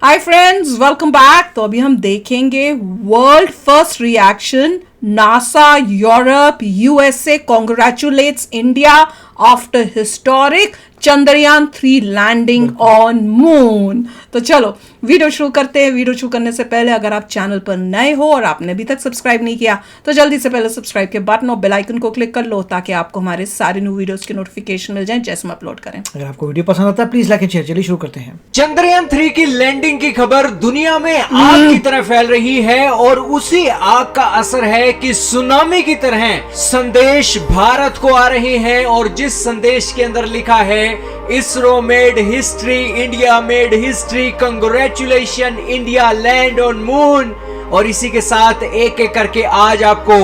Hi friends, welcome back. तो अभी हम देखेंगे world first reaction. NASA Europe USA congratulates India after historic Chandrayaan 3 landing on moon. तो चलो वीडियो शुरू करते हैं। वीडियो शुरू करने से पहले अगर आप चैनल पर नए हो और आपने अभी तक सब्सक्राइब नहीं किया तो जल्दी से पहले सब्सक्राइब के बटन और बेल आइकन को क्लिक कर लो ताकि आपको हमारे सारे न्यू वीडियोस के नोटिफिकेशन मिल जाएं जैसे हम अपलोड करें। अगर आपको वीडियो पसंद आता है प्लीज लाइक एंड शेयर। चलिए शुरू करते हैं। चंद्रयान 3 की लैंडिंग की खबर दुनिया में आग की तरह फैल रही है और उसी आग का असर है कि सुनामी की तरह संदेश भारत को आ रहे हैं। और जिस संदेश के अंदर लिखा है ISRO made history, India made history, congratulation India land on moon. और इसी के साथ एक एक करके आज आपको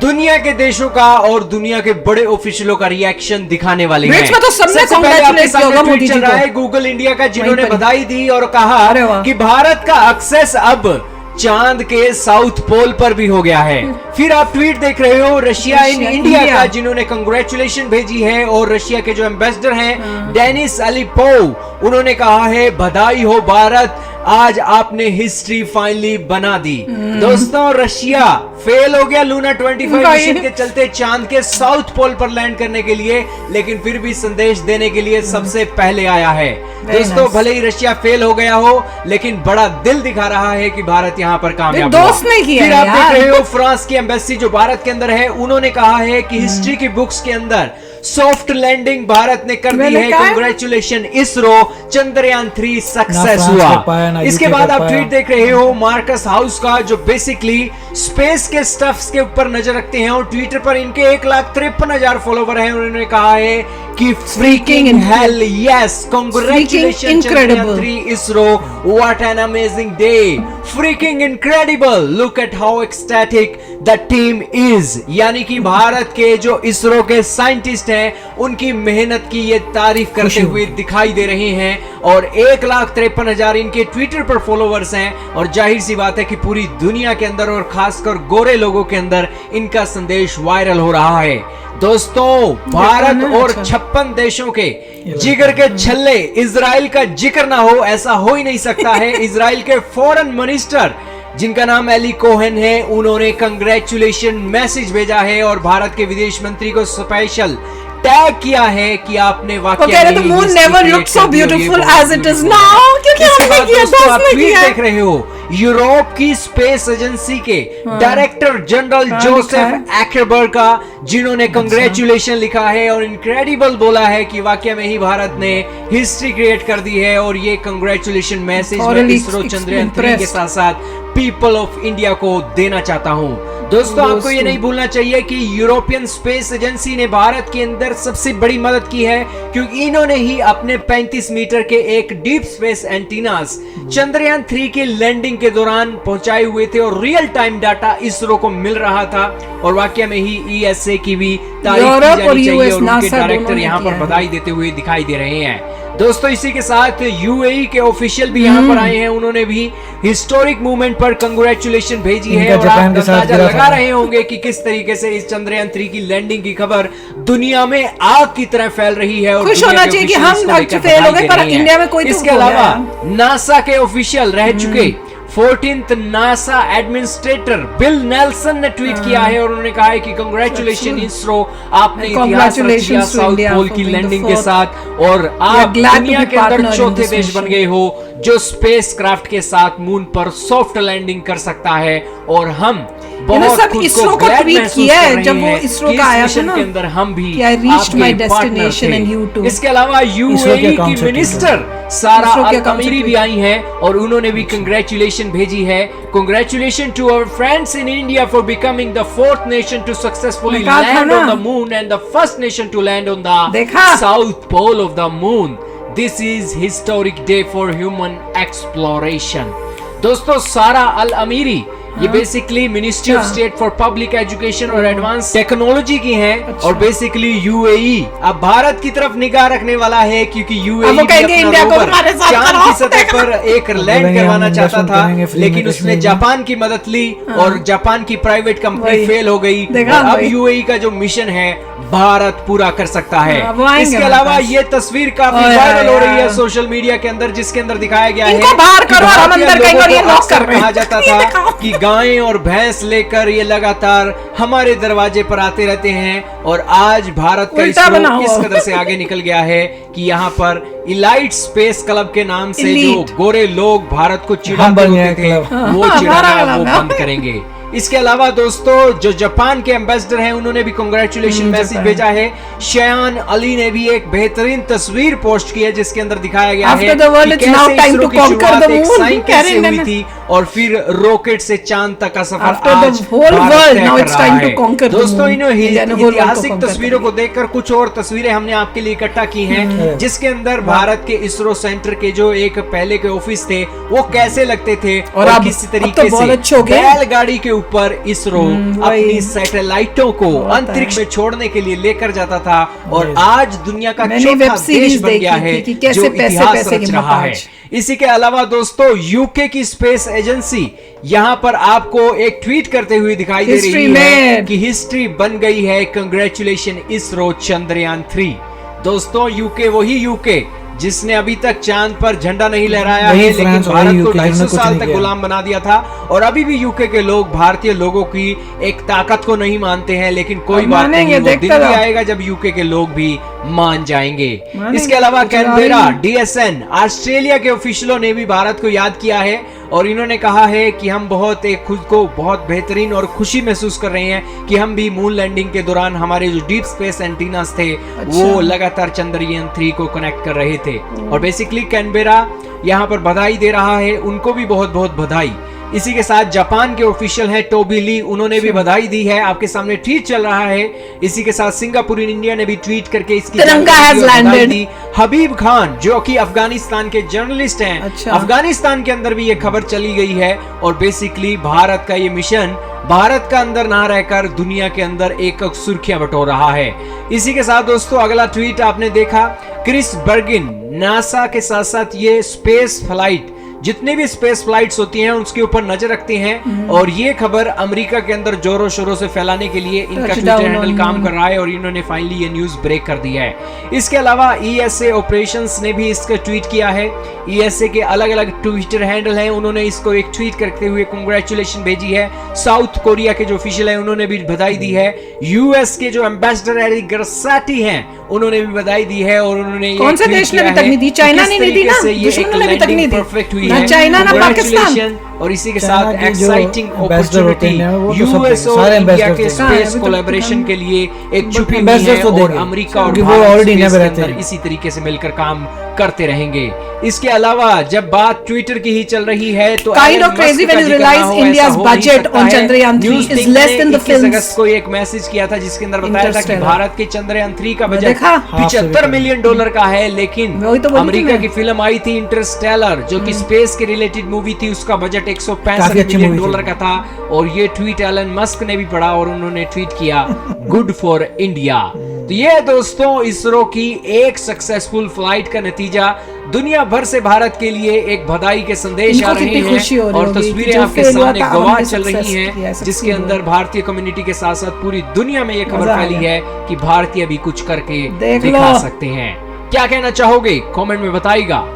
दुनिया के देशों का और दुनिया के बड़े ऑफिशियलों का रिएक्शन दिखाने वाले हैं। तो सबसे पहले आपके सामने ट्वीट चल रहा है गूगल इंडिया का, जिन्होंने बधाई दी और कहा कि भारत का एक्सेस अब चांद के साउथ पोल पर भी हो गया है। फिर आप ट्वीट देख रहे हो रशिया इन इंडिया का, जिन्होंने कंग्रेचुलेशन भेजी है। और रशिया के जो एम्बेसडर हैं डेनिस अलीपोव, उन्होंने कहा है बधाई हो भारत, आज आपने हिस्ट्री फाइनली बना दी। दोस्तों, रशिया फेल हो गया लूना 25 मिशन के चलते चांद के साउथ पोल पर लैंड करने के लिए, लेकिन फिर भी संदेश देने के लिए सबसे पहले आया है। दोस्तों, भले ही रशिया फेल हो गया हो लेकिन बड़ा दिल दिखा रहा है कि भारत यहाँ पर कामयाब हुआ। फिर आप देख रहे हो फ्रांस की एम्बेसी जो भारत के अंदर है, उन्होंने कहा है कि हिस्ट्री की बुक्स के अंदर सॉफ्ट लैंडिंग भारत ने कर दी है। कांग्रेचुलेशन इसरो, चंद्रयान 3 सक्सेस हुआ। इसके बाद आप ट्वीट देख रहे हो मार्कस हाउस का, जो बेसिकली स्पेस के स्टफ्स के ऊपर नजर रखते हैं और ट्विटर पर इनके 1,53,000 फॉलोवर हैं। उन्होंने कहा है कि freaking hello, yes, congratulation Chandrayaan 3 ISRO, what an amazing day, freaking incredible, look at how ecstatic the team is. यानी कि भारत के जो इसरो के साइंटिस्ट हैं उनकी मेहनत की ये तारीफ करते हुए दिखाई दे रहे हैं। और 1,53,000 इनके ट्विटर पर फॉलोवर्स हैं। और जाहिर सी बात है कि पूरी दुनिया के अंदर और खासकर गोरे लोगों के अंदर इनका संदेश वायरल हो रहा है। दोस्तों, भारत और 56 देशों के जिगर के छल्ले इजराइल का जिक्र ना हो, ऐसा हो ही नहीं सकता है। इजराइल के फॉरेन मिनिस्टर, जिनका नाम एली कोहेन है, उन्होंने कंग्रेचुलेशन मैसेज भेजा है और भारत के विदेश मंत्री को स्पेशल टैग किया है कि आपने वाकई में moon never looked so beautiful as it is now. क्योंकि हमने किया, दोस्तों, आप ट्वीट देख रहे हो यूरोप की स्पेस एजेंसी के डायरेक्टर जनरल जोसेफ एक्रबर्ग का, जिन्होंने कंग्रेचुलेशन लिखा है और इनक्रेडिबल बोला है कि वाकई में ही भारत ने हिस्ट्री क्रिएट कर दी है। और ये कंग्रेचुलेशन मैसेज मैं इसरो चंद्रयान 3 के साथ साथ पीपल ऑफ इंडिया को देना चाहता हूं। दोस्तों, आपको ये नहीं भूलना चाहिए कि यूरोपियन स्पेस एजेंसी ने भारत के अंदर सबसे बड़ी मदद की है, क्योंकि इन्होंने ही अपने 35 मीटर के एक डीप स्पेस एंटीनास चंद्रयान 3 की लैंडिंग के दौरान पहुंचाए हुए थे और रियल टाइम डाटा इसरो को मिल रहा था। और वाकई में ही ईएसए की भी तारीफ की जानी चाहिए और उनके डायरेक्टर यहाँ पर बधाई देते हुए दिखाई दे रहे हैं। दोस्तों, इसी के साथ यूएई के ऑफिशियल भी यहाँ पर आए हैं। उन्होंने भी हिस्टोरिक मूवमेंट पर कंग्रेचुलेशन भेजी है। और आप अंदाजा लगा रहे होंगे कि किस तरीके से इस चंद्रयान 3 की लैंडिंग की खबर दुनिया में आग की तरह फैल रही है। और खुश होना चाहिए कि हम फेल हो गए, पर इंडिया में कोई। इसके अलावा नासा के ऑफिशियल रह चुके 14th NASA administrator bill Nelson ने ट्वीट किया है और उन्होंने कहा है कि कंग्रेचुलेशन इसरो, आपने इतिहास रच दिया साउथ पोल की लैंडिंग के साथ। और आप दुनिया के अंदर चौथे देश बन गए हो जो स्पेस क्राफ्ट के साथ मून पर सॉफ्ट लैंडिंग कर सकता है। और हम बहुत सब इसरो को ट्वीट किया है जब वो इसरो का आया था ना, के अंदर हम भी I reached my destination and you too। इसके अलावा यूएई की मिनिस्टर सारा अल अमीरी भी आई हैं और उन्होंने भी कंग्रेचुलेशन भेजी है। Congratulation to our friends in India for becoming the 4th nation to successfully land on the moon and the first nation to land on the south pole of the moon. This is historic day for human exploration. दोस्तों, Sarah Al Amiri ये basically ministry of state for public education और advance technology की हैं। और basically UAE अब भारत की तरफ निगाह रखने वाला है, क्योंकि यूएई चांद की सतह पर एक लैंड करवाना चाहता था, लेकिन उसने जापान की मदद ली और जापान की प्राइवेट कंपनी फेल हो गई। अब यूएई का जो मिशन है भारत पूरा कर सकता है। आएंगे इसके अलावा ये तस्वीर काफी वायरल हो रही है सोशल मीडिया के अंदर, जिसके अंदर दिखाया गया है इनको बाहर कि करो, हम भारतीय अंदर कहीं लोगों और ये को लॉक अक्सर कर रहे हैं। कहा जाता ये था दिखाओ। कि गायें और भैंस लेकर ये लगातार हमारे दरवाजे पर आते रहते हैं, और आज भारत का उल्टा इसरो बनाओ। इस कदर से आगे निकल गया है कि यहाँ पर इलाइट स्पेस क्लब के नाम से जो Elite। गोरे लोग भारत को हम चिढ़ाते बन होते गए थे क्लब। वो हाँ, चिढ़ाना हमारा वो क्लब। बंद करेंगे। इसके अलावा दोस्तों जो जापान के एम्बेसडर हैं उन्होंने भी कांग्रेचुलेशन मैसेज जापान। भेजा है। शयान अली ने भी एक बेहतरीन तस्वीर पोस्ट की है जिसके अंदर दिखाया गया After है the world, कि it's कैसे now time इसरो to की conquer शुरुआत the एक moon। साइकिल कह से रहे हैं हुई ना। थी और फिर रॉकेट से चांद तक का सफर After the आज whole भारत world, तय now कर it's रहा time to है। conquer the दोस्तों moon। इन India ने whole world को ऐतिहासिक conquer तस्वीरों कर को देखकर कुछ और तस्वीरें हमने आपके लिए इकट्ठा की हैं, जिसके अंदर भारत के इसरो सेंटर के जो एक पहले के ऑफिस थे वो कैसे लगते थे और और अब- किस अब तो तरीके बहुत से अच्छे हो गए। बैलगाड़ी के ऊपर इसरो वही। अपनी सैटेलाइटों को होता अंतरिक्ष है। में छोड़ने के लिए लेकर जाता था, और आज दुनिया का मैंने चौथा वेब सीरीज देश बन गया देखी है थी कि कैसे जो पैसे इतिहास पैसे रच की रहा है। मपाज। इसी के अलावा दोस्तों यूके की स्पेस एजेंसी यहां पर आपको एक ट्वीट करते हुए दिखाई दे History रही है made। कि हिस्ट्री बन गई है, कंग्रेचुलेशन इसरो चंद्रयान 3। दोस्तों यूके वही यूके जिसने अभी तक चांद पर झंडा नहीं लहराया वही है, लेकिन फ्रांस, वही भारत को यूके 250 जिन्होंने कुछ साल नहीं तक किया। गुलाम बना दिया था, और अभी भी यूके के लोग भारतीय लोगों की एक ताकत को नहीं मानते हैं, लेकिन कोई अब बात नहीं, मानेंगे, वो देखते दिन भी रहो। आएगा जब यूके के लोग भी मान जाएंगे। मानेंगे, इसके अलावा कुछ कैनबेरा और ही। डीएसएन ऑस्ट्रेलिया के ऑफिशियलों ने भी भारत को याद किया है, और इन्होंने कहा है कि हम खुद को बहुत बेहतरीन और खुशी महसूस कर रहे हैं कि हम भी मून लैंडिंग के दौरान हमारे जो डीप स्पेस एंटीनास थे वो लगातार चंद्रयान 3 को कनेक्ट कर रहे थे, और बेसिकली कैनबेरा यहाँ पर बधाई दे रहा है, उनको भी बहुत बहुत बधाई। इसी के साथ जापान के ऑफिशियल हैं टोबी ली, उन्होंने भी बधाई दी है, आपके सामने ट्वीट चल रहा है। इसी के साथ सिंगापुर इन इंडिया ने भी ट्वीट करके इसकी तिरंगा जानकारी has और बधाई landed। दी। हबीब खान जो कि अफगानिस्तान के जर्नलिस्ट हैं, अच्छा। अफगानिस्तान के अंदर भी ये खबर चली गई है, और बेसिकली भारत का ये मिशन भारत का अंदर ना रहकर दुनिया के अंदर एक सुर्खियां बटोर रहा है। इसी के साथ दोस्तों अगला ट्वीट आपने देखा, क्रिस बर्गिन नासा के साथ साथ ये स्पेस फ्लाइट जितने भी स्पेस फ्लाइट्स होती हैं उसके ऊपर नजर रखते हैं, और ये खबर अमेरिका के अंदर जोरों शोरों से फैलाने के लिए इनका ट्विटर हैंडल काम कर रहा है, और इन्होंने फाइनली ये न्यूज ब्रेक कर दिया है। इसके अलावा ईएसए ऑपरेशंस ने भी इसका ट्वीट किया है। ईएसए के अलग अलग ट्विटर हैंडल हैं, उन्होंने इसको एक ट्वीट करते हुए कांग्रेचुलेशन भेजी है। साउथ कोरिया के जो ऑफिशियल हैं उन्होंने भी बधाई दी है। यूएस के जो एम्बेसडर एरिक गरसाटी हैं उन्होंने भी बधाई दी है, और उन्होंने कौन से देश ने अभी तक नहीं दी? चाइना ने नहीं दी ना, दुश्मनों ने अभी तक नहीं दी। परफेक्ट हुई ना है, चाइना, ना पाकिस्तान। Congratulations। और इसी के चाइना साथ के जो एक्साइटिंग ambassador होते अपॉर्चुनिटी हैं, वो तो सब यूएस देंगे, और सारे इंडिया ambassador के देंगे। कहाँ है? स्पेस अभी तक कोलैबोरेशन हम- के लिए एक छुपी हुई ambassadors है, तो और देंगे, अमेरिका और क्योंकि वो भारत already स्पेस never के रहते अंदर हैं। इसी तरीके से मिलकर काम करते रहेंगे। इसके अलावा जब बात ट्विटर की ही चल रही है तो Kind Elon of crazy Musk का when you जिक्र realize ना हो, ऐसा India's हो नहीं budget सकता on है। Chandrayaan 3 news is team less ने than the 21 films। अगस्त को एक मैसेज किया था जिसके अंदर बताया था कि Interstellar। भारत के चंद्रयान 3 का बजट देखा? 75 मिलियन डॉलर का है, लेकिन वही तो बोली थी अमेरिका मैं। की फिल्म आई थी इंटरस्टेलर जो कि स्पेस के रिलेटेड मूवी थी, उसका बजट 165 काफी अच्छी मिलियन movie थी। डॉलर का था, और ये ट्वीट एलन मस्क ने भी पढ़ा और उन्होंने ट्वीट किया गुड फॉर इंडिया। तो ये दोस्तों इसरो की एक सक्सेसफुल फ्लाइट का नतीजा, दुनिया भर से भारत के लिए एक बधाई के संदेश इनको आ रहे कितनी खुशी हो हैं, रही और होगी कि तस्वीरें जो आपके fail हुआ सामने था, गवाह हमने चल success रही किया, हैं, succeed जिसके हुआ। अंदर भारतीय कम्युनिटी के साथ साथ पूरी दुनिया में ये खबर मजा आ फैली गया। है कि भारतीय भी कुछ करके देख दिखा लो। सकते हैं। क्या कहना चाहोगे कमेंट में बताइएगा।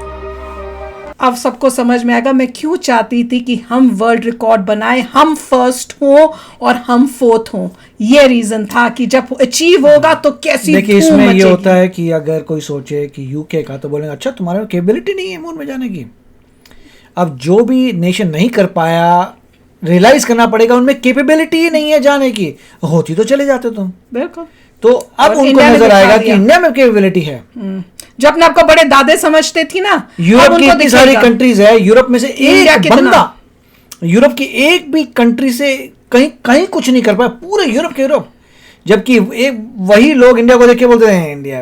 अब सबको समझ में आएगा मैं क्यों चाहती थी कि हम वर्ल्ड रिकॉर्ड बनाए, हम फर्स्ट हों और हम फोर्थ हों। ये रीजन था कि जब अचीव होगा तो कैसी देखिए धूम इसमें ये मचेगी। होता है कि अगर कोई सोचे कि यूके का, तो बोलेंगे अच्छा तुम्हारे में कैपेबिलिटी नहीं है मून में जाने की। अब जो भी नेशन नहीं कर पाया, रियलाइज करना पड़ेगा उनमें कैपेबिलिटी ही नहीं है जाने की, होती तो चले जाते तुम। बिल्कुल। तो अब और उनको इंडिया ने नजर दिखा आएगा कि दिया। इंडिया में कैपेबिलिटी है। जो अपने आपको बड़े दादे समझते थी ना, अब यूरोप की उनको इतनी सारी दिखेगा। कंट्रीज है, यूरोप में से इंडिया एक कितना? बंदा यूरोप की एक भी कंट्री से कहीं कहीं कुछ नहीं कर पाया, पूरे यूरोप के यूरोप। जबकि एक वही लोग इंडिया को देख के बोलते हैं इंडिया।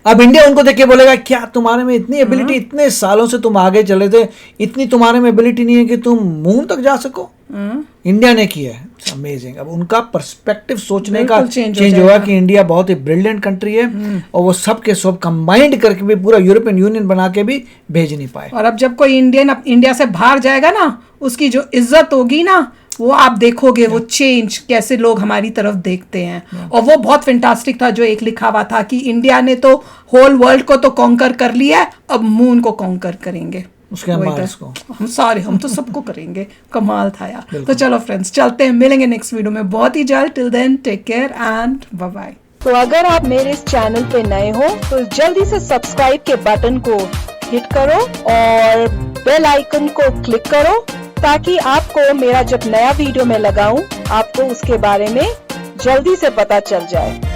अब इंडिया उनको देख के बोलेगा क्या तुम्हारे में इतनी एबिलिटी, इतने सालों से तुम आगे चले थे, इतनी तुम्हारे में एबिलिटी नहीं है कि तुम मून तक जा सको। इंडिया ने किया है, अमेजिंग। अब उनका पर्सपेक्टिव सोचने का बिल्कुल चेंज होगा कि इंडिया बहुत ही ब्रिलियंट कंट्री है और वो सब के सब कंबाइंड करके भी पूरा यूरोपियन यूनियन बना के भी भेज नहीं पाए। और अब जब कोई इंडियन इंडिया से बाहर जाएगा ना, उसकी जो इज्जत होगी ना, वो आप देखोगे वो चेंज कैसे लोग हमारी तरफ देखते हैं। और वो बहुत फैंटास्टिक था जो एक लिखा हुआ था कि इंडिया ने तो होल वर्ल्ड को तो कॉन्कर कर लिया है, अब मून को कॉन्कर करेंगे, उसके मार्स को। हम तो सबको करेंगे। कमाल था यार। तो चलो फ्रेंड्स, चलते हैं, मिलेंगे नेक्स्ट वीडियो में बहुत ही जल्द। Till then take care and bye bye. तो अगर आप मेरे इस चैनल पे नए हो तो जल्दी से सब्सक्राइब के बटन को हिट करो और बेल आइकन को क्लिक करो ताकि आपको मेरा जब नया वीडियो मैं लगाऊं आपको उसके बारे में जल्दी से पता चल जाए।